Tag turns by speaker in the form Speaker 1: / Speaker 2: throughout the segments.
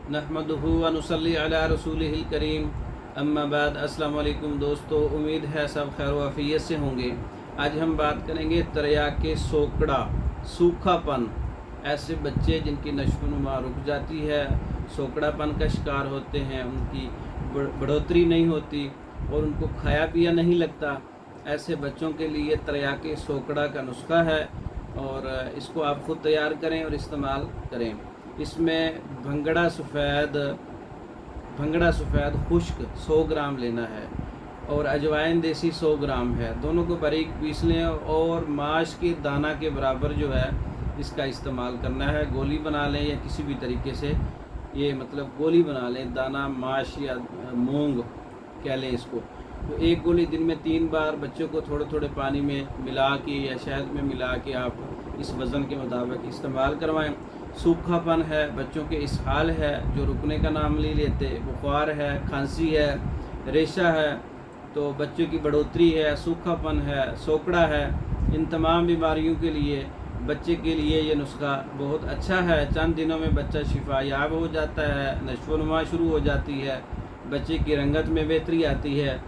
Speaker 1: नहमदुहु व नुसल्ली अला रसूलिहिल करीम अम्मा बाद। अस्सलाम वालेकुम दोस्तों, उम्मीद है सब खैर वाफियत से होंगे। आज हम बात करेंगे तरियाके सोकड़ा, सूखापन। ऐसे बच्चे जिनकी नशोनुमा रुक जाती है, सोकड़ापन का शिकार होते हैं, उनकी बढ़ोतरी नहीं होती और उनको खाया पिया नहीं लगता, ऐसे बच्चों के लिए तरियाके सोकड़ा का नुस्खा है और इसको आप ख़ुद तैयार करें और इस्तेमाल करें। इसमें भंगड़ा सफ़ेद खुश्क 100 ग्राम लेना है और अजवाइन देसी 100 ग्राम है। दोनों को बारीक पीस लें और माश के दाना के बराबर जो है इसका इस्तेमाल करना है। गोली बना लें या किसी भी तरीके से ये गोली बना लें, दाना माश या मूंग कह लें इसको। तो एक गोली दिन में 3 बार बच्चों को थोड़े थोड़े पानी में मिला के या शहद में मिला के आप इस वज़न के मुताबिक इस्तेमाल करवाएं। सूखापन है, बच्चों के इसहाल है जो रुकने का नाम नहीं लेते, बुखार है, खांसी है, रेशा है, तो बच्चों की बढ़ोतरी है, सूखापन है, सोकड़ा है, इन तमाम बीमारियों के लिए बच्चे के लिए ये नुस्खा बहुत अच्छा है। चंद दिनों में बच्चा शिफा याब हो जाता है, नशोनुमा शुरू हो जाती है, बच्चे की रंगत में बेहतरी आती है।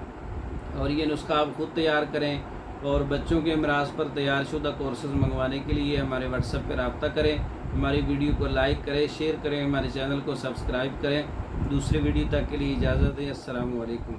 Speaker 1: और ये नुस्खा आप ख़ुद तैयार करें और बच्चों के अमराज पर तैयार शुदा कोर्सेज़ मंगवाने के लिए हमारे व्हाट्सएप पर रब्ता करें। हमारी वीडियो को लाइक करें, शेयर करें, हमारे चैनल को सब्सक्राइब करें। दूसरे वीडियो तक के लिए इजाज़त दें। अस्सलामु अलैकुम।